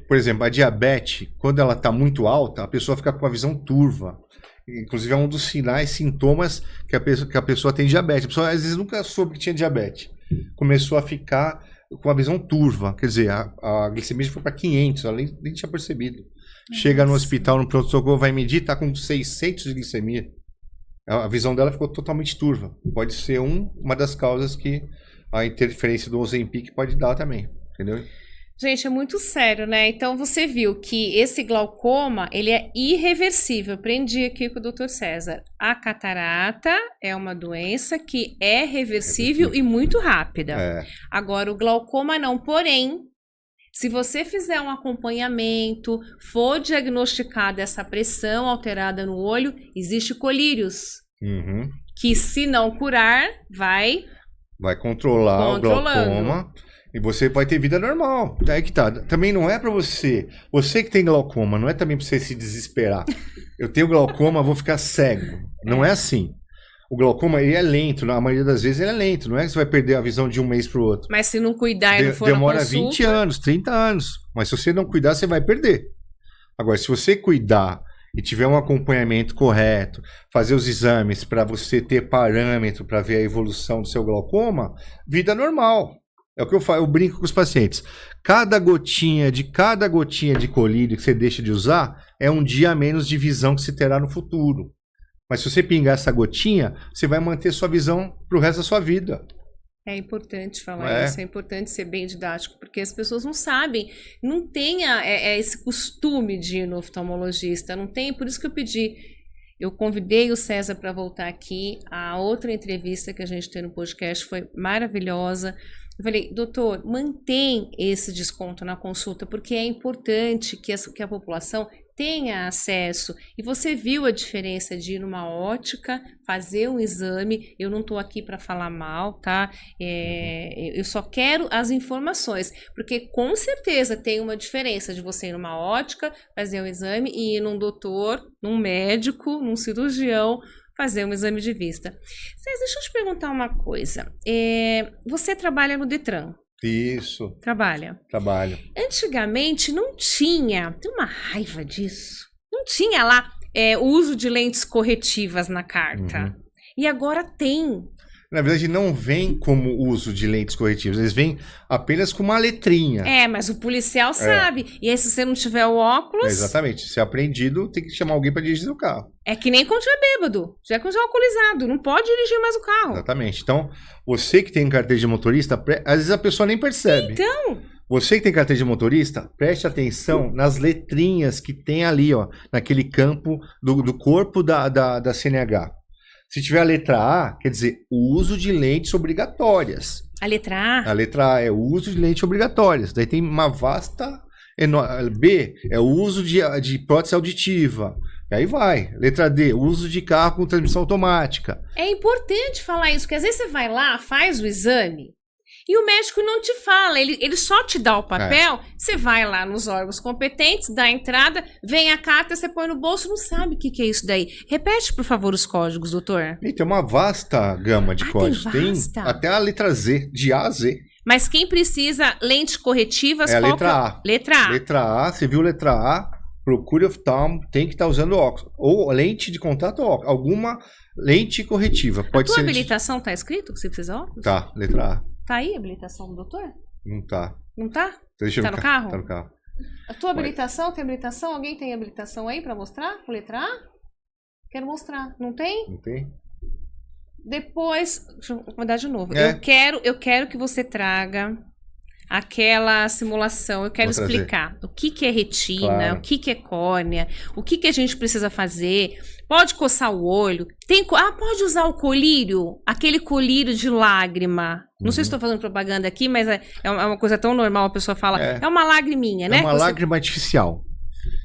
Por exemplo, a diabetes, quando ela está muito alta, a pessoa fica com a visão turva. Inclusive, é um dos sinais, sintomas que a pessoa tem diabetes. A pessoa, às vezes, nunca soube que tinha diabetes. Começou a ficar com a visão turva. Quer dizer, a glicemia foi para 500, ela nem tinha percebido. Chega no hospital, no pronto-socorro, vai medir, está com 600 de glicemia. A visão dela ficou totalmente turva. Pode ser uma das causas que a interferência do Ozempic pode dar também. Entendeu? Gente, é muito sério, né? Então você viu que esse glaucoma, ele é irreversível. Aprendi aqui com o Dr. César. A catarata é uma doença que é reversível e muito rápida. Agora, o glaucoma não. Porém, se você fizer um acompanhamento, for diagnosticada essa pressão alterada no olho, existe colírios. Que se não curar, vai controlar o glaucoma. E você vai ter vida normal. É que tá. Também não é pra você. Você que tem glaucoma, não é também pra você se desesperar. Eu tenho glaucoma, vou ficar cego. Não é assim. O glaucoma, ele é lento. Na maioria das vezes, ele é lento. Não é que você vai perder a visão de um mês pro outro. Mas se não cuidar e não for demora na consulta... 20 anos, 30 anos. Mas se você não cuidar, você vai perder. Agora, se você cuidar e tiver um acompanhamento correto, fazer os exames para você ter parâmetro para ver a evolução do seu glaucoma, vida normal. É o que eu brinco com os pacientes. Cada gotinha de colírio que você deixa de usar é um dia a menos de visão que você terá no futuro. Mas se você pingar essa gotinha, você vai manter sua visão pro resto da sua vida. É importante falar isso, é importante ser bem didático, porque as pessoas não sabem, não tem esse costume de ir no oftalmologista, não tem, por isso que eu convidei o César para voltar aqui, a outra entrevista que a gente tem no podcast foi maravilhosa. Eu falei, doutor, mantém esse desconto na consulta, porque é importante que a população tenha acesso. E você viu a diferença de ir numa ótica, fazer um exame. Eu não estou aqui para falar mal, tá? Eu só quero as informações, porque com certeza tem uma diferença de você ir numa ótica, fazer um exame e ir num doutor, num médico, num cirurgião, fazer um exame de vista. César, deixa eu te perguntar uma coisa. Você trabalha no Detran? Isso. Trabalho. Antigamente não tinha, tem uma raiva disso, não tinha lá o uso de lentes corretivas na carta. E agora tem. Na verdade, não vem como uso de lentes corretivas, eles vêm apenas com uma letrinha. Mas o policial sabe. E aí, se você não tiver o óculos... Exatamente. Se é apreendido, tem que chamar alguém para dirigir o carro. É que nem quando estiver bêbado. Já é quando estiver alcoolizado. Não pode dirigir mais o carro. Exatamente. Então, você que tem carteira de motorista, às vezes a pessoa nem percebe. Então... Você que tem carteira de motorista, preste atenção nas letrinhas que tem ali, ó, naquele campo do corpo da CNH. Se tiver a letra A, quer dizer, o uso de lentes obrigatórias. A letra A? A letra A é o uso de lentes obrigatórias. Daí tem uma vasta... B é o uso de prótese auditiva. E aí vai. Letra D, uso de carro com transmissão automática. É importante falar isso, porque às vezes você vai lá, faz o exame... E o médico não te fala, ele só te dá o papel, você vai lá nos órgãos competentes, dá a entrada, vem a carta, você põe no bolso, não sabe o que é isso daí. Repete, por favor, os códigos, doutor. E tem uma vasta gama de códigos. Tem até a letra Z, de A a Z. Mas quem precisa lentes corretivas... a letra A. Letra A. Letra A, você viu letra A, procure oftalmo, tem que estar usando óculos. Ou lente de contato ou óculos. Alguma lente corretiva. Pode ser. A tua habilitação tá escrito que você precisa óculos? Tá, letra A. Tá aí a habilitação do doutor? Não tá. Não tá? Tá no carro? Tá no carro. A tua habilitação, tem habilitação? Alguém tem habilitação aí pra mostrar? Com letra A? Quero mostrar. Não tem? Não tem. Depois, deixa eu mandar de novo. Eu quero que você traga aquela simulação. Eu quero explicar o que é retina, o que é córnea, o que a gente precisa fazer. Pode coçar o olho. Pode usar o colírio, aquele colírio de lágrima. Não sei se estou fazendo propaganda aqui, mas é uma coisa tão normal, a pessoa fala, é uma lagriminha, né? É uma lágrima artificial.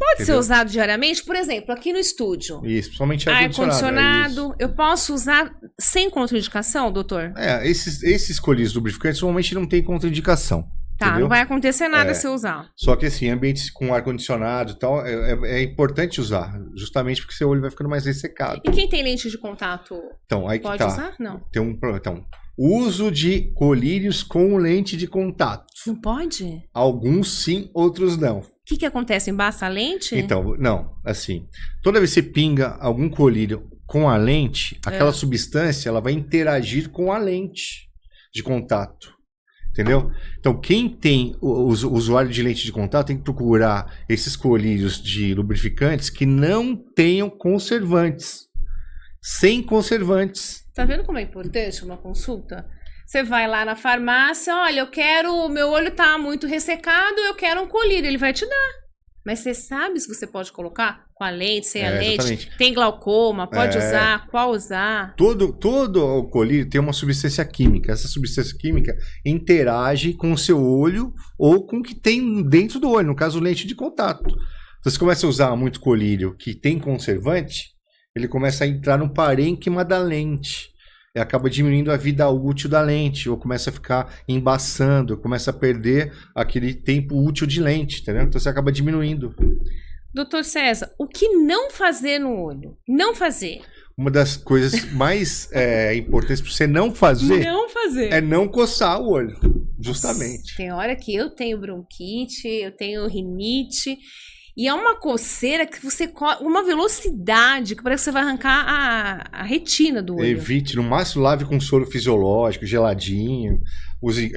Pode ser usado diariamente? Por exemplo, aqui no estúdio. Isso, principalmente ar-condicionado. Eu posso usar sem contraindicação, doutor? Esses colírios lubrificantes normalmente não tem contraindicação. Tá, entendeu? Não vai acontecer nada se eu usar. Só que assim, ambientes com ar-condicionado e tal, é importante usar, justamente porque seu olho vai ficando mais ressecado. E quem tem lente de contato pode usar? Não. Tem um problema. Então, uso de colírios com lente de contato. Não pode? Alguns sim, outros não. O que acontece? Embaça a lente? Então, não, assim, toda vez que você pinga algum colírio com a lente, aquela substância ela vai interagir com a lente de contato. Entendeu? Então, quem tem o usuário de lente de contato tem que procurar esses colírios de lubrificantes que não tenham conservantes. Sem conservantes. Tá vendo como é importante uma consulta? Você vai lá na farmácia, olha, meu olho tá muito ressecado, eu quero um colírio, ele vai te dar. Mas você sabe se você pode colocar com a lente, sem a lente? Exatamente. Tem glaucoma, pode usar, qual usar? Todo o colírio tem uma substância química. Essa substância química interage com o seu olho ou com o que tem dentro do olho, no caso, lente de contato. Então, você começa a usar muito colírio que tem conservante, ele começa a entrar no parênquima da lente. E acaba diminuindo a vida útil da lente, ou começa a ficar embaçando, começa a perder aquele tempo útil de lente, entendeu? Então você acaba diminuindo. Doutor César, o que não fazer no olho? Não fazer. Uma das coisas mais importantes para você não fazer é não coçar o olho, justamente. Tem hora que eu tenho bronquite, eu tenho rinite... E é uma coceira que uma velocidade que parece que você vai arrancar a retina do olho. Evite, no máximo lave com soro fisiológico, geladinho, use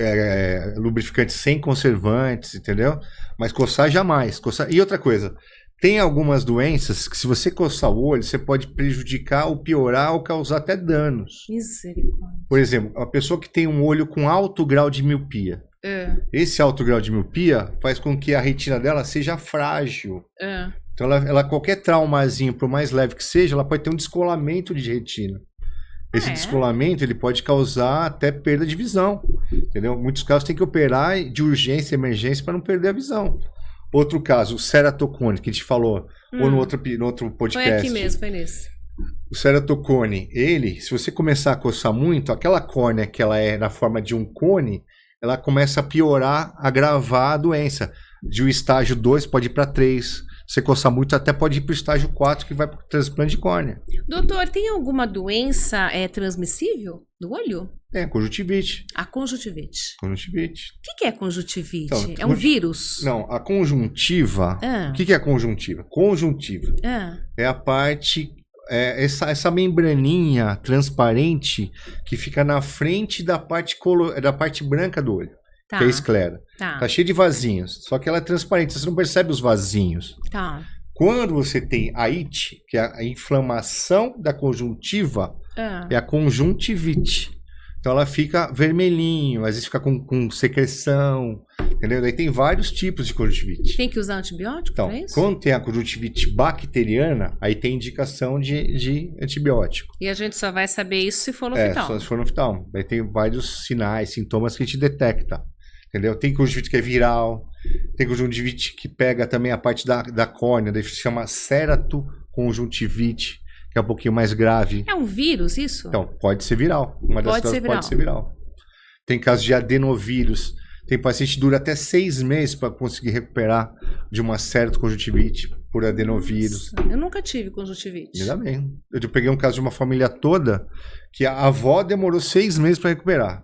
lubrificantes sem conservantes, entendeu? Mas coçar jamais. E outra coisa, tem algumas doenças que se você coçar o olho, você pode prejudicar ou piorar ou causar até danos. Misericórdia. Por exemplo, a pessoa que tem um olho com alto grau de miopia. Esse alto grau de miopia faz com que a retina dela seja frágil. Então, ela qualquer traumazinho, por mais leve que seja, ela pode ter um descolamento de retina. Esse descolamento ele pode causar até perda de visão. Entendeu? Em muitos casos tem que operar de urgência, emergência, para não perder a visão. Outro caso, o ceratocone, que a gente falou ou no outro podcast. Foi aqui mesmo, foi nesse. O ceratocone, se você começar a coçar muito, aquela córnea que ela é na forma de um cone, ela começa a piorar, agravar a doença. De um estágio 2 pode ir para 3. Se coçar muito, até pode ir para o estágio 4, que vai para o transplante de córnea. Doutor, tem alguma doença transmissível do olho? Tem, conjuntivite. A conjuntivite. Conjuntivite. O que é conjuntivite? Então, é um vírus? Não, a conjuntiva... O que é a conjuntiva? Conjuntiva é a parte... essa membraninha transparente que fica na frente da parte branca do olho, que é a esclera. Tá cheio de vasinhos, só que ela é transparente, você não percebe os vasinhos. Quando você tem a ite, que é a inflamação da conjuntiva, é a conjuntivite. Então ela fica vermelhinho, às vezes fica com secreção, entendeu? Daí tem vários tipos de conjuntivite. Tem que usar antibiótico para isso? Quando tem a conjuntivite bacteriana, aí tem indicação de antibiótico. E a gente só vai saber isso se for no oftalmo. Só se for no oftalmo. Daí tem vários sinais, sintomas que a gente detecta, entendeu? Tem conjuntivite que é viral, tem conjuntivite que pega também a parte da córnea, daí se chama ceratoconjuntivite, que é um pouquinho mais grave. É um vírus isso? Então, pode ser viral. Uma das causas pode ser viral. Tem casos de adenovírus. Tem paciente que dura até 6 meses para conseguir recuperar de uma certa conjuntivite por adenovírus. Nossa, eu nunca tive conjuntivite. Ainda bem. Eu peguei um caso de uma família toda que a avó demorou 6 meses para recuperar.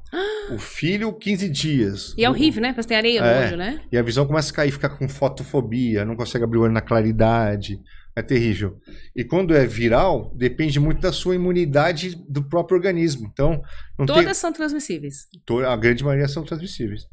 O filho, 15 dias. E é horrível, né? Porque tem areia no olho, né? E a visão começa a cair, fica com fotofobia, não consegue abrir o olho na claridade. É terrível. E quando é viral, depende muito da sua imunidade do próprio organismo. Então, todas são transmissíveis. A grande maioria são transmissíveis.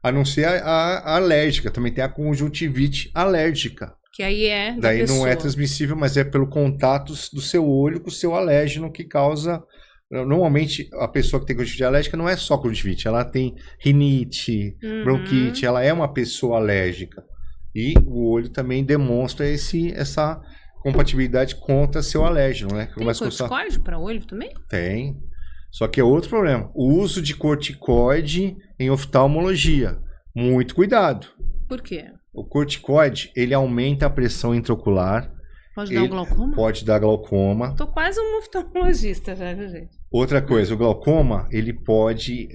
A não ser a alérgica. Também tem a conjuntivite alérgica. Que aí é da Daí pessoa. Não é transmissível, mas é pelo contato do seu olho com o seu alérgeno que causa... Normalmente, a pessoa que tem conjuntivite alérgica não é só conjuntivite. Ela tem rinite, bronquite. Ela é uma pessoa alérgica. E o olho também demonstra essa compatibilidade contra seu alérgeno, né? Tem corticoide para olho também? Tem. Só que é outro problema. O uso de corticoide em oftalmologia. Muito cuidado. Por quê? O corticoide, ele aumenta a pressão intraocular. Pode dar um glaucoma? Pode dar glaucoma. Tô quase um oftalmologista já, viu, gente? Outra coisa, o glaucoma, ele pode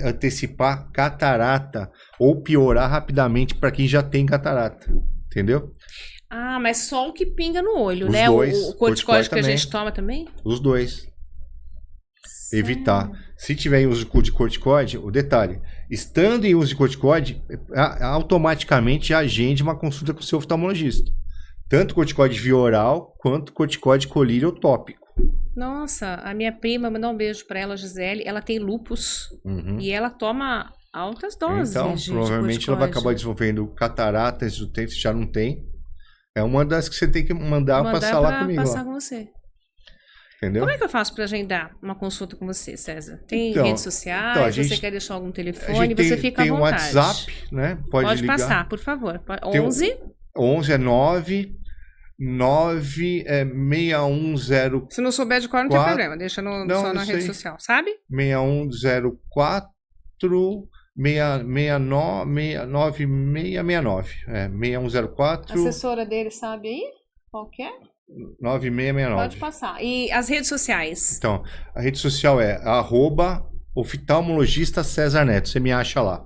antecipar catarata ou piorar rapidamente para quem já tem catarata, entendeu? Ah, mas só o que pinga no olho, Os né? dois, O corticóide que a também. gente toma também? Os dois. Sério? Evitar. Se tiver em uso de corticóide, o detalhe, estando em uso de corticóide, automaticamente agende uma consulta com o seu oftalmologista. Tanto corticóide via oral, quanto corticóide colírio ou tópico. Nossa, a minha prima, mandou um beijo pra ela, Gisele, ela tem lúpus e ela toma altas doses Então, de provavelmente ela vai acabar desenvolvendo cataratas do tempo, se já não tem. É uma das que você tem que mandar passar lá comigo. Passar lá. com você. Entendeu? Como é que eu faço para agendar uma consulta com você, César? Tem Então, redes sociais? Você quer deixar algum telefone? Você fica à vontade. Tem um WhatsApp, né? Pode ligar. Passar, por favor. Tem 11? 11 é 9 é 610. Se não souber de qual, não tem problema. Deixa só na rede social, sabe? 6104 9669. É, 6104. A assessora dele sabe aí? Qual que é? 9669. Pode passar. E as redes sociais? Então, a rede social é @oftalmologista César Neto. Você me acha lá.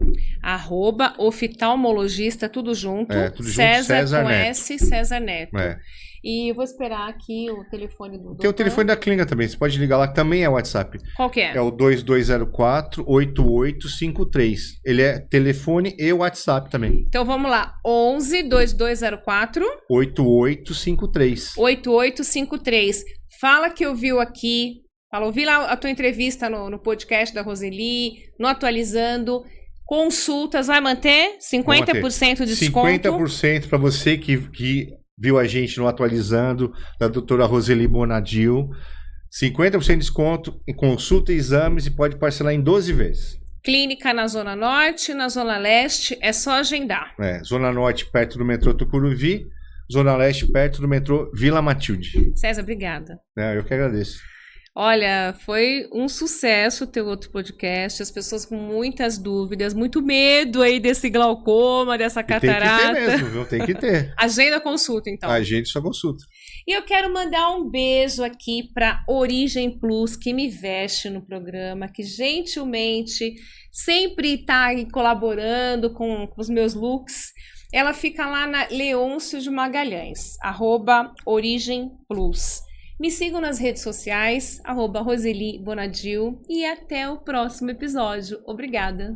@oftalmologista, tudo junto. Tudo junto, César com Neto. S, César Neto. É. E eu vou esperar aqui o telefone do doutor. Tem o telefone da clínica também. Você pode ligar lá, que também é WhatsApp. Qual que é? É o 2204-8853. Ele é telefone e WhatsApp também. Então vamos lá. 11-2204 8853. 8853. Fala que ouviu aqui. Fala, ouvi lá a tua entrevista no podcast da Roseli, no Atualizando. Consultas, vai manter? 50% de desconto? 50% para você que viu a gente no Atualizando, da doutora Roseli Bonadil. 50% de desconto em consulta e exames e pode parcelar em 12 vezes. Clínica na Zona Norte, na Zona Leste, é só agendar. Zona Norte, perto do metrô Tucuruvi. Zona Leste, perto do metrô Vila Matilde. César, obrigada. Eu que agradeço. Olha, foi um sucesso o teu outro podcast, as pessoas com muitas dúvidas, muito medo aí desse glaucoma, dessa catarata. Tem que ter mesmo, viu? Tem que ter. Agenda a consulta, então. Agende sua consulta. E eu quero mandar um beijo aqui para Origem Plus, que me veste no programa, que gentilmente sempre está aí colaborando com os meus looks. Ela fica lá na Leôncio de Magalhães, @Origem Plus. Me sigam nas redes sociais, @Roseli Bonadil, e até o próximo episódio. Obrigada!